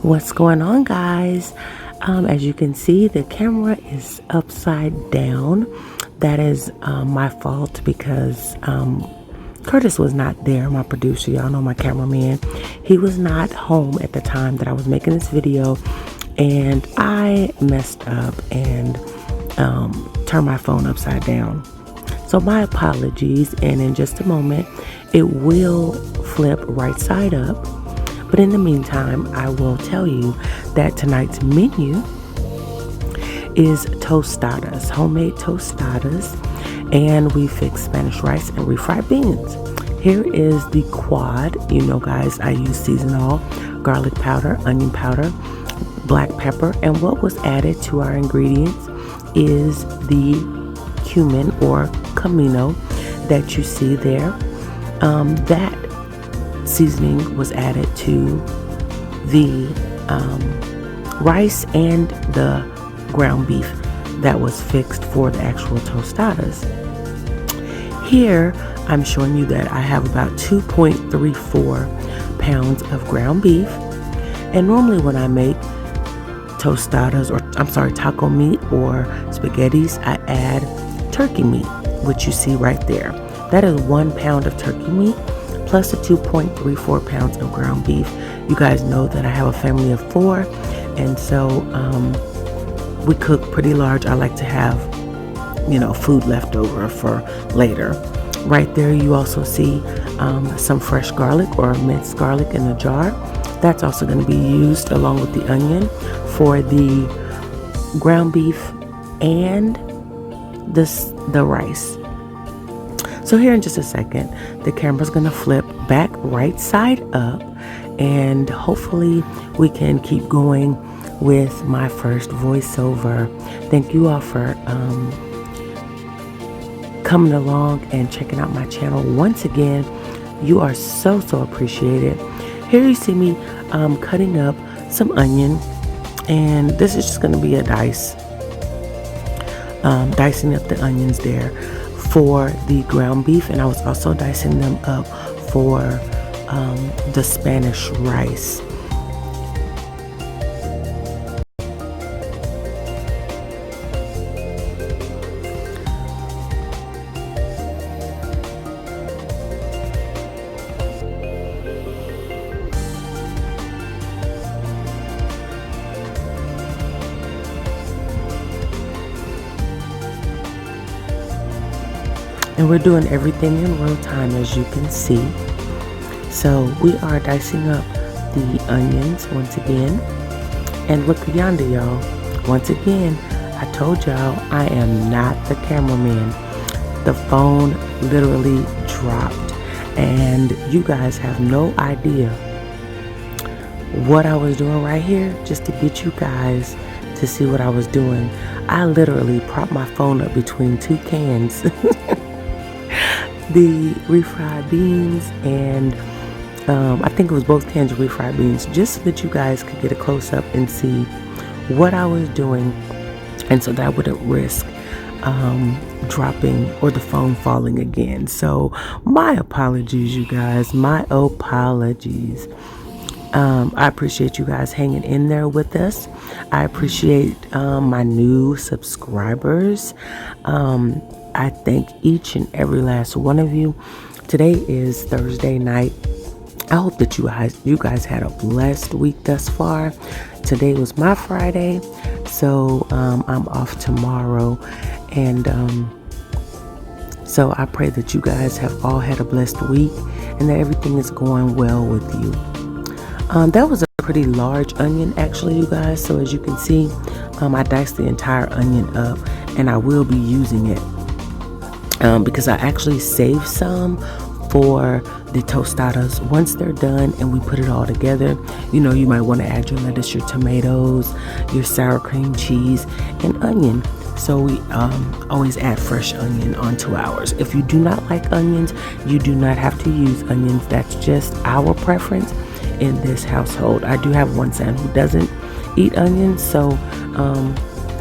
What's going on, guys? As you can see, the camera is upside down. That is my fault because Curtis was not there, my producer. Y'all know my cameraman. He was not home at the time that I was making this video, and I messed up and turned my phone upside down. So my apologies, and in just a moment, it will flip right side up. But in the meantime, I will tell you that tonight's menu is tostadas, homemade tostadas, and we fix Spanish rice and refried beans. Here is the quad. You know, guys, I use seasonal garlic powder, onion powder, black pepper, and what was added to our ingredients is the cumin or comino that you see there. That seasoning was added to the rice and the ground beef that was fixed for the actual tostadas. Here I'm showing you that I have about 2.34 pounds of ground beef, and normally when I make tostadas, or I'm sorry, taco meat or spaghettis, I add turkey meat, which you see right there. That is 1 pound of turkey meat plus the 2.34 pounds of ground beef. You guys know that I have a family of 4, and so we cook pretty large. I like to have, food left over for later. Right there you also see some fresh garlic or minced garlic in the jar. That's also going to be used along with the onion for the ground beef and the rice. So here in just a second, the camera's gonna flip back right side up, and hopefully we can keep going with my first voiceover. Thank you all for coming along and checking out my channel once again. You are so appreciated. Here you see me cutting up some onion, and this is just gonna be a dicing up the onions there for the ground beef, and I was also dicing them up for the Spanish rice. And we're doing everything in real time, as you can see. So we are dicing up the onions once again. And look yonder, y'all. Once again, I told y'all I am not the cameraman. The phone literally dropped, and you guys have no idea what I was doing right here just to get you guys to see what I was doing. I literally propped my phone up between 2 cans. The refried beans, and I think it was both cans of refried beans, just so that you guys could get a close-up and see what I was doing, and so that I wouldn't risk dropping or the phone falling again. So my apologies, you guys, my apologies. I appreciate you guys hanging in there with us. I appreciate my new subscribers. I thank each and every last one of you. Today is Thursday night. I hope that you guys had a blessed week thus far. Today was my Friday, so I'm off tomorrow, and so I pray that you guys have all had a blessed week and that everything is going well with you. That was a pretty large onion, actually, you guys. So as you can see, I diced the entire onion up, and I will be using it because I actually saved some for the tostadas. Once they're done and we put it all together, you might want to add your lettuce, your tomatoes, your sour cream cheese, and onion. So we always add fresh onion onto ours. If you do not like onions, you do not have to use onions. That's just our preference in this household. I do have one son who doesn't eat onions, so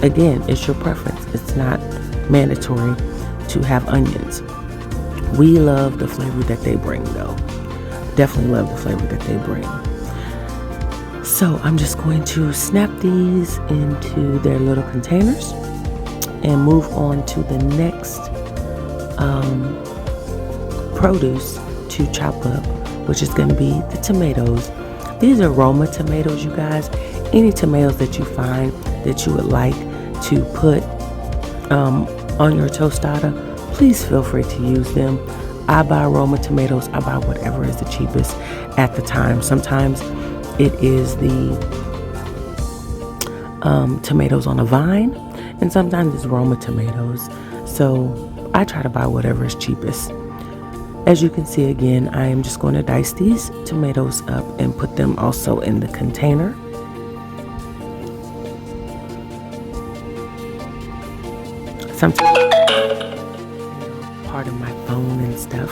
again, it's your preference. It's not mandatory to have onions. We love the flavor that they bring, though. Definitely love the flavor that they bring. So I'm just going to snap these into their little containers and move on to the next produce to chop up, which is going to be the tomatoes. These are Roma tomatoes, you guys. Any tomatoes that you find that you would like to put on your tostada, please feel free to use them. I buy Roma tomatoes. I buy whatever is the cheapest at the time. Sometimes it is the tomatoes on a vine, and sometimes it's Roma tomatoes. So I try to buy whatever is cheapest. As you can see, again, I am just going to dice these tomatoes up and put them also in the container. Sometimes, part of my phone and stuff.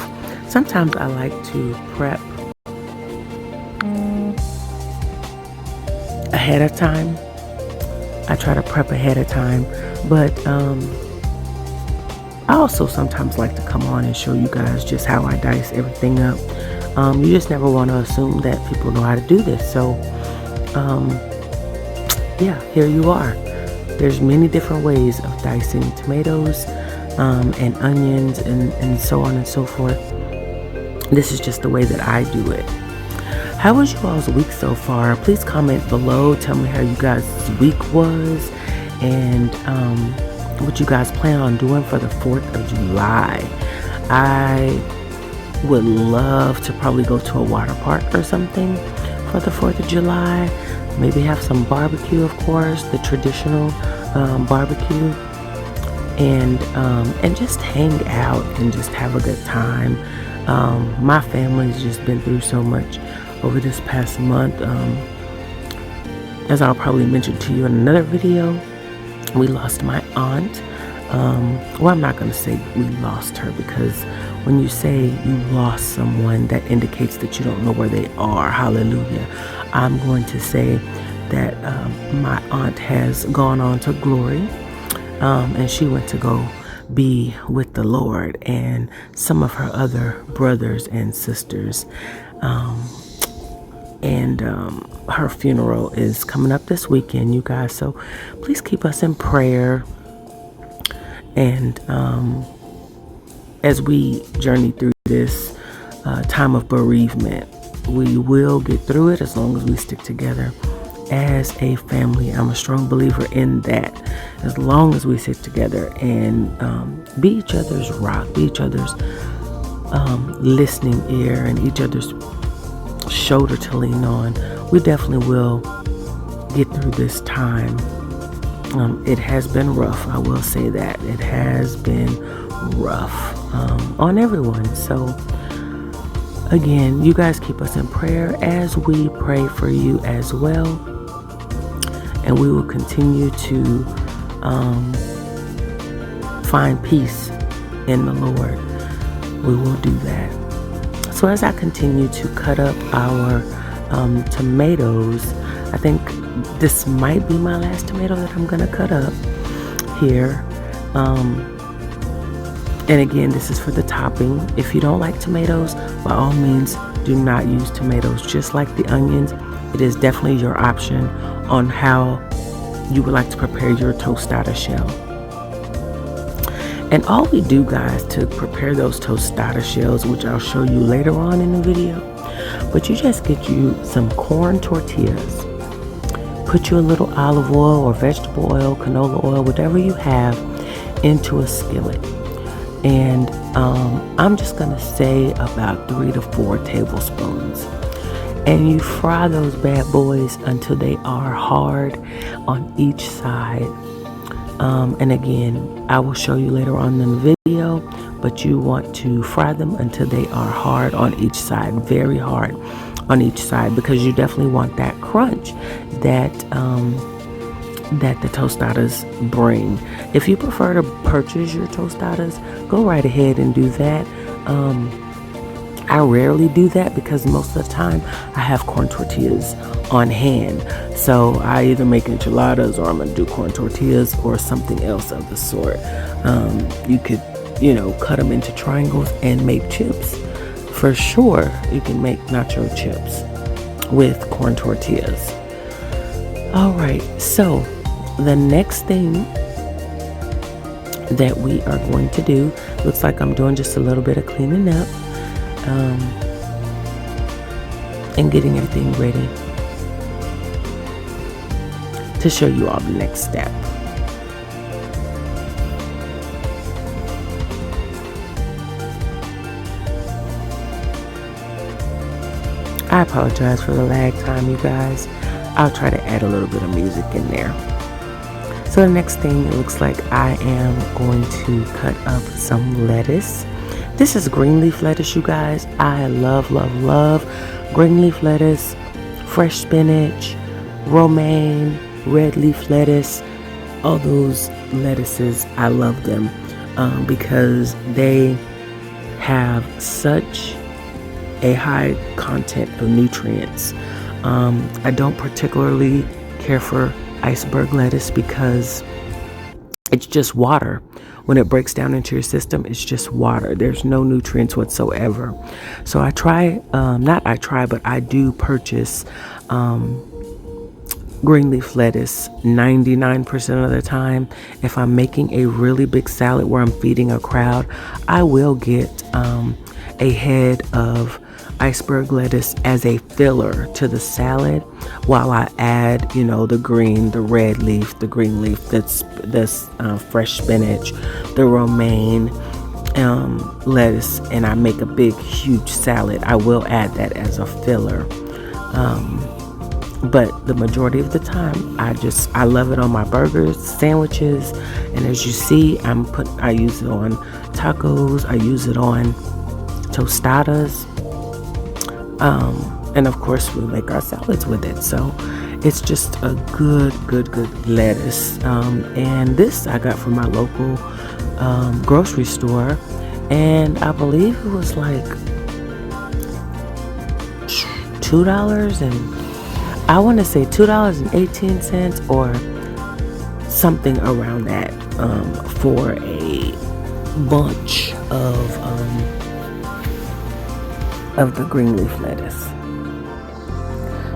Sometimes I like to prep ahead of time. I try to prep ahead of time, but I also sometimes like to come on and show you guys just how I dice everything up. You just never want to assume that people know how to do this. So, yeah, here you are. There's many different ways of dicing tomatoes and onions and so on and so forth. This is just the way that I do it. How was you all's week so far? Please comment below. Tell me how you guys' week was and what you guys plan on doing for the 4th of July. I would love to probably go to a water park or something for the 4th of July. Maybe have some barbecue, of course, the traditional barbecue, and just hang out and just have a good time. My family's just been through so much over this past month. As I'll probably mention to you in another video, we lost my aunt. Well, I'm not going to say we lost her, because when you say you lost someone, that indicates that you don't know where they are. Hallelujah. I'm going to say that my aunt has gone on to glory, and she went to go be with the Lord and some of her other brothers and sisters. And her funeral is coming up this weekend, you guys. So please keep us in prayer. And as we journey through this time of bereavement, we will get through it as long as we stick together as a family. I'm a strong believer in that. As long as we sit together and be each other's rock, be each other's listening ear, and each other's shoulder to lean on, we definitely will get through this time. It has been rough, I will say that. It has been rough on everyone. So again, you guys keep us in prayer as we pray for you as well. And we will continue to find peace in the Lord. We will do that. So as I continue to cut up our tomatoes, I think this might be my last tomato that I'm going to cut up here. And again, this is for the topping. If you don't like tomatoes, by all means, do not use tomatoes. Just like the onions, it is definitely your option on how you would like to prepare your tostada shell. And all we do, guys, to prepare those tostada shells, which I'll show you later on in the video, but you just get you some corn tortillas, put you a little olive oil or vegetable oil, canola oil, whatever you have, into a skillet. And I'm just going to say about 3 to 4 tablespoons. And you fry those bad boys until they are hard on each side. And again, I will show you later on in the video, but you want to fry them until they are hard on each side, very hard on each side, because you definitely want that crunch that that the tostadas bring. If you prefer to purchase your tostadas, go right ahead and do that. I rarely do that because most of the time I have corn tortillas on hand. So I either make enchiladas, or I'm going to do corn tortillas or something else of the sort. You could, cut them into triangles and make chips. For sure, you can make nacho chips with corn tortillas. All right, so the next thing that we are going to do, looks like I'm doing just a little bit of cleaning up um, and getting everything ready to show you all the next step. I apologize for the lag time, you guys. I'll try to add a little bit of music in there. So the next thing, it looks like I am going to cut up some lettuce. This is green leaf lettuce, you guys. I love, love, love green leaf lettuce, fresh spinach, romaine, red leaf lettuce. All those lettuces, I love them because they have such a high content of nutrients. I don't particularly care for iceberg lettuce because it's just water. When it breaks down into your system, it's just water. There's no nutrients whatsoever. So I do purchase green leaf lettuce 99% of the time. If I'm making a really big salad where I'm feeding a crowd, I will get a head of iceberg lettuce as a filler to the salad while I add, the red leaf, the green leaf, that's fresh spinach, the romaine lettuce, and I make a big huge salad. I will add that as a filler. But the majority of the time, I love it on my burgers, sandwiches, and as you see, I use it on tacos, I use it on tostadas, and of course we make our salads with it. So it's just a good lettuce. And this I got from my local grocery store, and I believe it was like $2, and I want to say $2.18 or something around that for a bunch of the green leaf lettuce.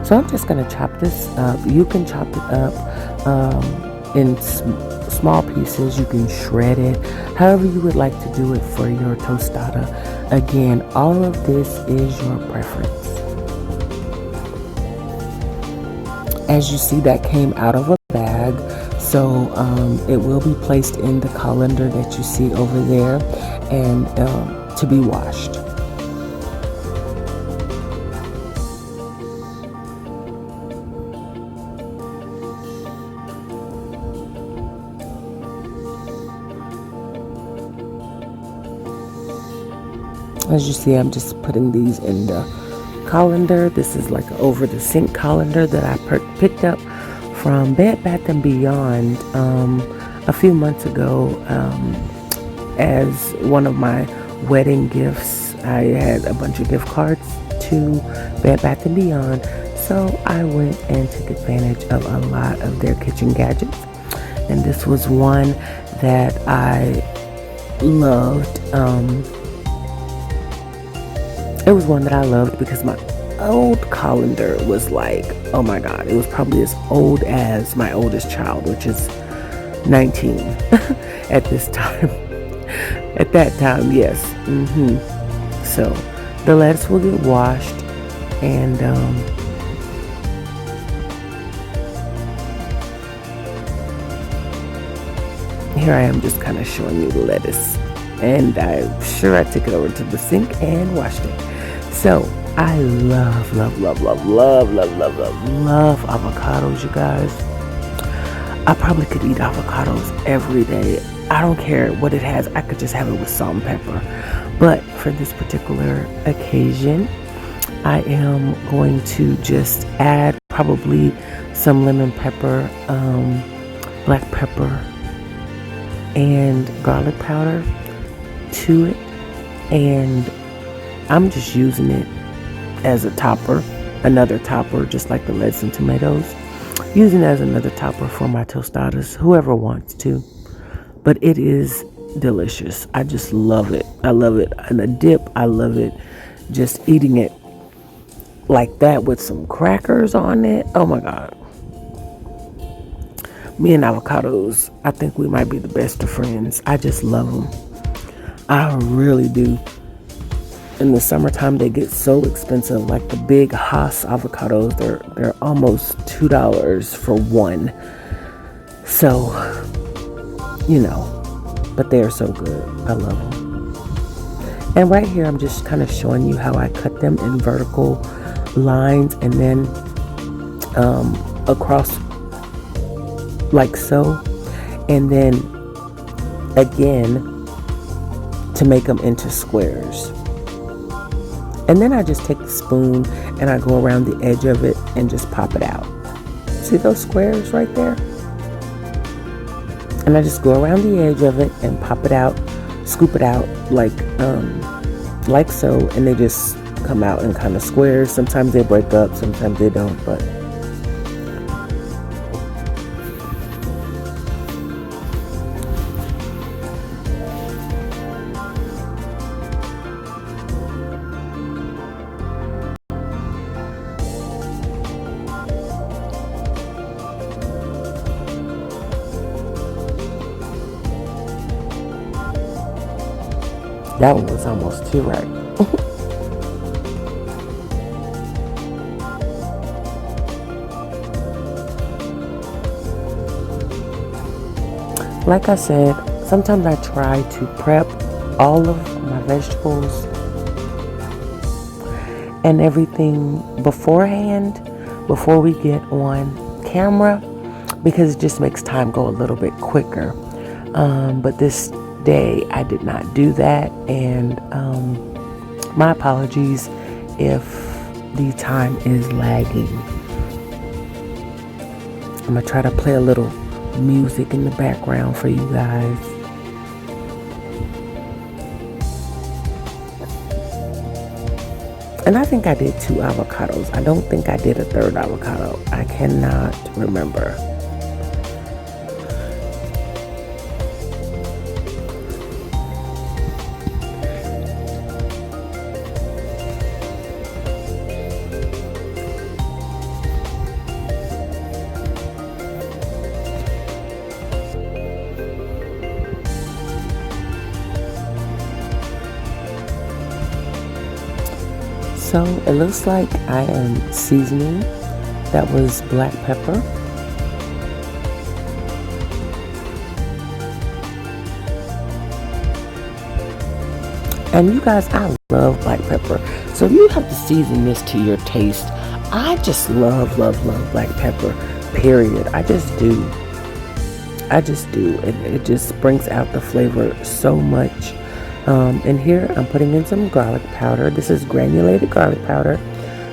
So I'm just going to chop this up. You can chop it up in small pieces. You can shred it, however you would like to do it for your tostada. Again, all of this is your preference. As you see, that came out of a bag, so it will be placed in the colander that you see over there and to be washed. As you see, I'm just putting these in the colander. This is like an over the sink colander that I picked up from Bed Bath & Beyond a few months ago as one of my wedding gifts. I had a bunch of gift cards to Bed Bath & Beyond, so I went and took advantage of a lot of their kitchen gadgets, and this was one that I loved. It was one that I loved because my old colander was like, oh my God, it was probably as old as my oldest child, which is 19 at this time. At that time, yes. So the lettuce will get washed, and here I am just kind of showing you the lettuce, and I'm sure I took it over to the sink and washed it. So I love avocados, you guys. I probably could eat avocados every day. I don't care what it has. I could just have it with salt and pepper. But for this particular occasion, I am going to just add probably some lemon pepper, black pepper, and garlic powder to it. And I'm just using it as a topper, another topper, just like the lettuce and tomatoes. Using it as another topper for my tostadas, whoever wants to. But it is delicious. I just love it. I love it in a dip. I love it just eating it like that with some crackers on it. Oh my God. Me and avocados, I think we might be the best of friends. I just love them. I really do. In the summertime, they get so expensive. Like the big Haas avocados, they're almost $2 for one. So, but they are so good. I love them. And right here, I'm just kind of showing you how I cut them in vertical lines and then across like so. And then again to make them into squares. And then I just take the spoon and I go around the edge of it and just pop it out. See those squares right there? And I just go around the edge of it and pop it out, scoop it out like so, and they just come out in kind of squares. Sometimes they break up, sometimes they don't, but that one was almost too right. Like I said, sometimes I try to prep all of my vegetables and everything beforehand, before we get on camera, because it just makes time go a little bit quicker. But this day I did not do that, and my apologies if the time is lagging. I'm gonna try to play a little music in the background for you guys. And I think I did 2 avocados. I don't think I did a 3rd avocado. I cannot remember. So it looks like I am seasoning. That was black pepper. And you guys, I love black pepper. So you have to season this to your taste. I just love black pepper, period. I just do. It just brings out the flavor so much. And here I'm putting in some garlic powder. This is granulated garlic powder,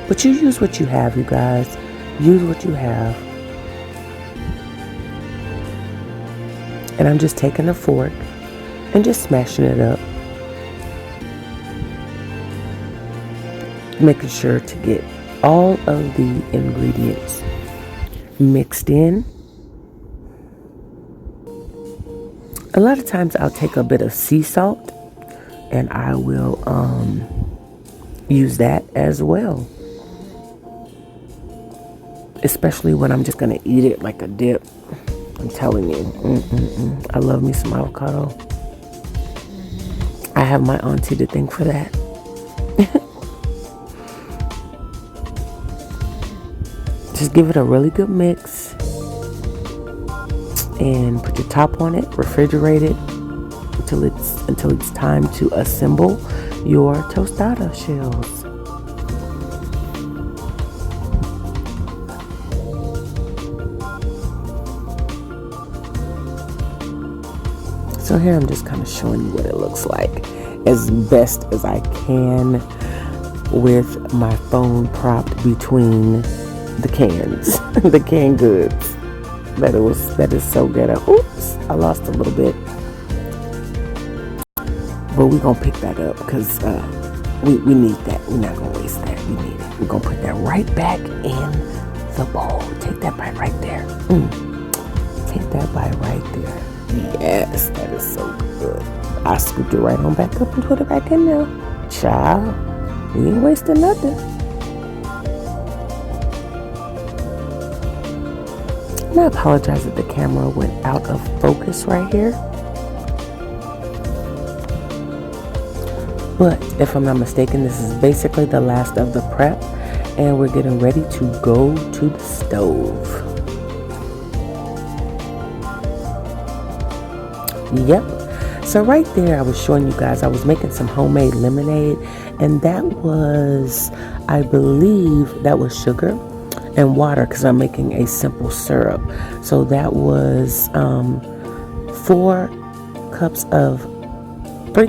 but you use what you have, you guys. Use what you have. And I'm just taking a fork and just smashing it up, making sure to get all of the ingredients mixed in. A lot of times I'll take a bit of sea salt and I will use that as well, especially when I'm just gonna eat it like a dip. I'm telling you, I love me some avocado. I have my auntie to thank for that. Just give it a really good mix and put your top on it, refrigerate it until it's time to assemble your tostada shells. So here I'm just kind of showing you what it looks like as best as I can with my phone propped between the cans, the canned goods. That is so ghetto. Oops, I lost a little bit. But we're going to pick that up because we need that. We're not going to waste that. We need it. We're going to put that right back in the bowl. Take that bite right there. Take that bite right there. Yes, that is so good. I scooped it right on back up and put it back in there. Child, we ain't wasting nothing. And I apologize that the camera went out of focus right here. But if I'm not mistaken, this is basically the last of the prep, and we're getting ready to go to the stove. Yep. So right there, I was showing you guys, I was making some homemade lemonade, and that was, I believe, that was sugar and water, because I'm making a simple syrup. So that was 3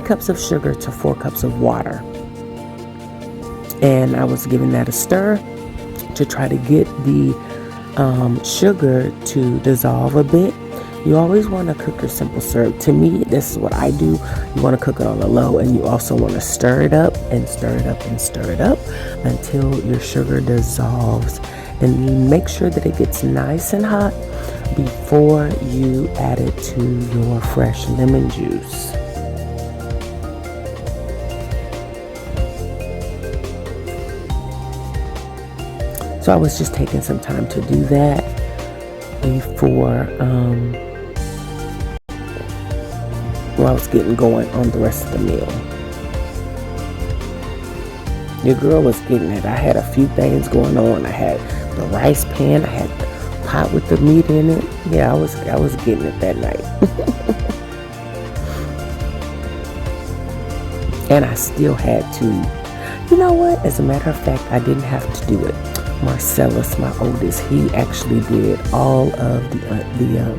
cups of sugar to 4 cups of water. And I was giving that a stir to try to get the sugar to dissolve a bit. You always want to cook your simple syrup. To me, this is what I do. You want to cook it on the low, and you also want to stir it up and stir it up and stir it up until your sugar dissolves. And you make sure that it gets nice and hot before you add it to your fresh lemon juice. So I was just taking some time to do that before I was getting going on the rest of the meal. Your girl was getting it. I had a few things going on. I had the rice pan. I had the pot with the meat in it. Yeah, I was getting it that night. And I still had to. You know what? As a matter of fact, I didn't have to do it. Marcellus, my oldest, he actually did all of the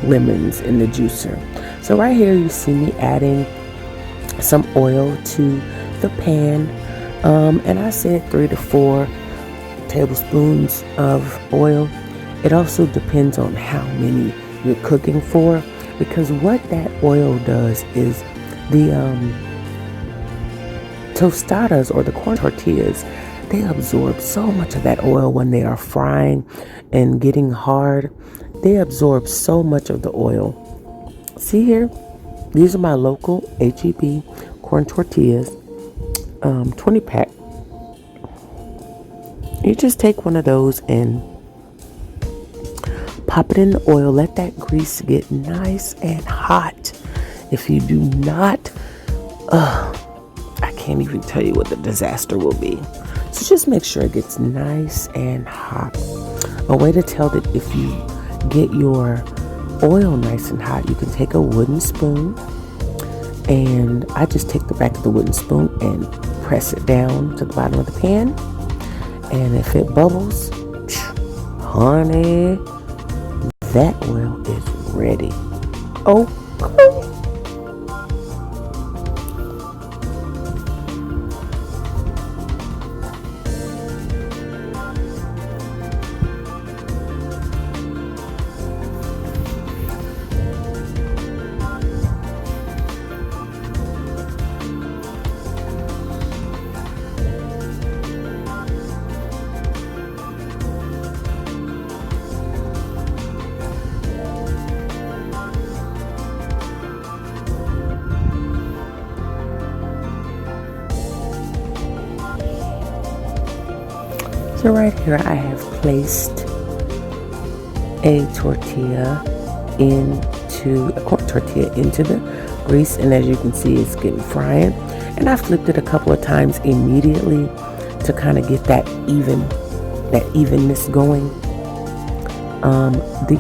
lemons in the juicer. So right here you see me adding some oil to the pan, and I said 3 to 4 tablespoons of oil. It also depends on how many you're cooking for, because what that oil does is the tostadas, or the corn tortillas, they absorb so much of that oil when they are frying and getting hard. They absorb so much of the oil. See here, these are my local HEB corn tortillas, 20 pack. You just take one of those and pop it in the oil. Let that grease get nice and hot. If you do not, I can't even tell you what the disaster will be. So just make sure it gets nice and hot. A way to tell that if you get your oil nice and hot, you can take a wooden spoon, and I just take the back of the wooden spoon and press it down to the bottom of the pan. And if it bubbles, honey, that oil is ready. Okay. So right here I have placed a corn tortilla into the grease, and as you can see, it's getting frying. And I flipped it a couple of times immediately to kind of get that evenness going. The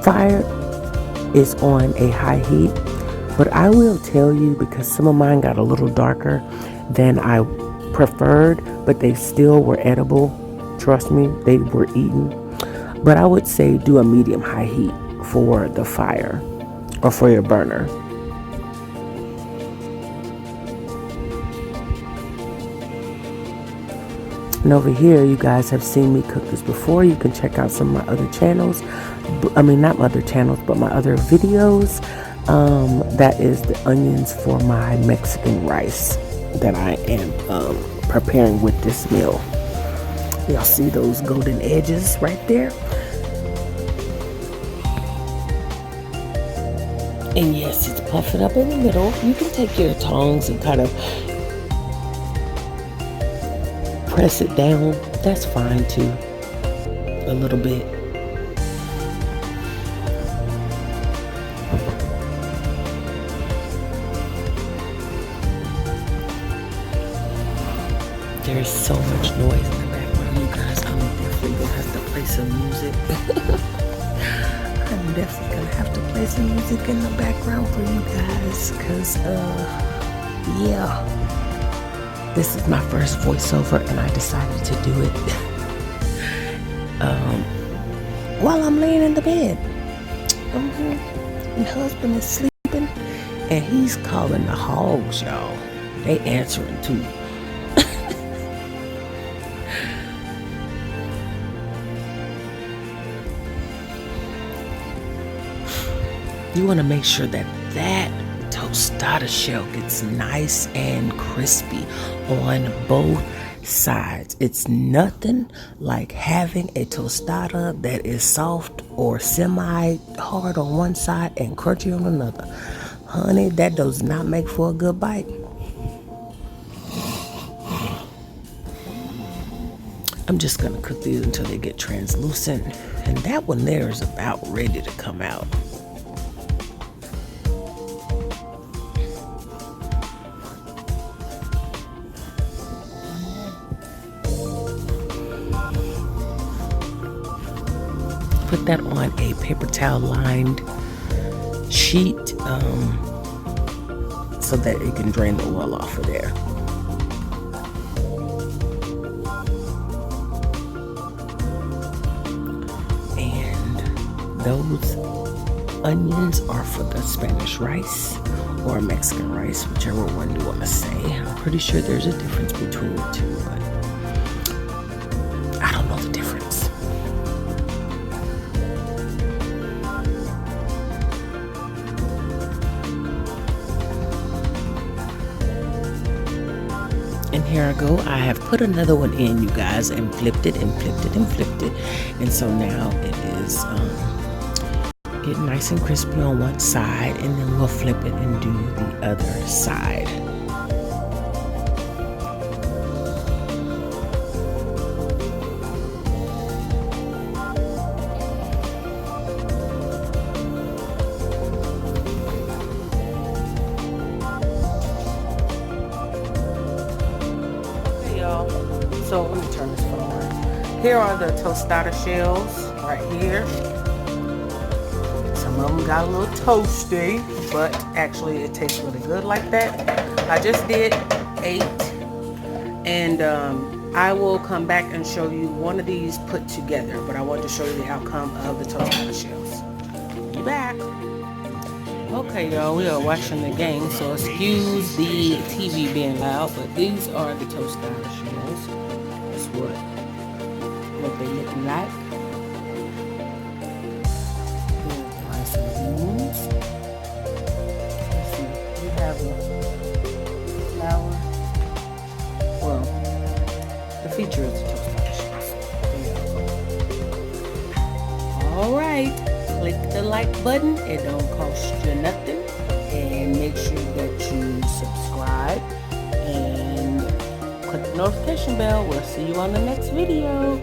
fire is on a high heat, but I will tell you, because some of mine got a little darker than I preferred, but they still were edible. Trust me, they were eaten. But I would say do a medium high heat for the fire or for your burner. And over here, you guys have seen me cook this before. You can check out some of my other channels. I mean, not my other channels, but my other videos. That is the onions for my Mexican rice that I am preparing with this meal. Y'all see those golden edges right there? And yes, it's puffing up in the middle. You can take your tongs and kind of press it down. That's fine too, a little bit. There's so much noise in the background, you guys. I'm definitely gonna have to play some music. I'm definitely gonna have to play some music in the background for you guys, cause yeah, this is my first voiceover, and I decided to do it while I'm laying in the bed. My husband is sleeping, and he's calling the hogs, y'all. They answering too. You want to make sure that tostada shell gets nice and crispy on both sides. It's nothing like having a tostada that is soft or semi-hard on one side and crunchy on another. Honey, that does not make for a good bite. I'm just gonna cook these until they get translucent, and that one there is about ready to come out. Put that on a paper towel lined sheet so that it can drain the oil off of there. And those onions are for the Spanish rice or Mexican rice, whichever one you want to say. I'm pretty sure there's a difference between the two, but I don't know the difference. And here I go. I have put another one in, you guys, and flipped it and flipped it and flipped it. And so now it is getting nice and crispy on one side, and then we'll flip it and do the other side. So let me turn this phone on. Here are the tostada shells right here. Some of them got a little toasty, but actually it tastes really good like that. I just did 8, and I will come back and show you one of these put together, but I want to show you the outcome of the tostada shells. Be back. Okay, y'all, we are watching the game, so excuse the TV being loud, but these are the tostada shells. That's what they look like. Nice and beans. Let's see, we have the flour. Well, the feature is the tostada shells. There you go. All right. Click the like button. It don't cost you nothing. And make sure that you subscribe and click the notification bell. We'll see you on the next video.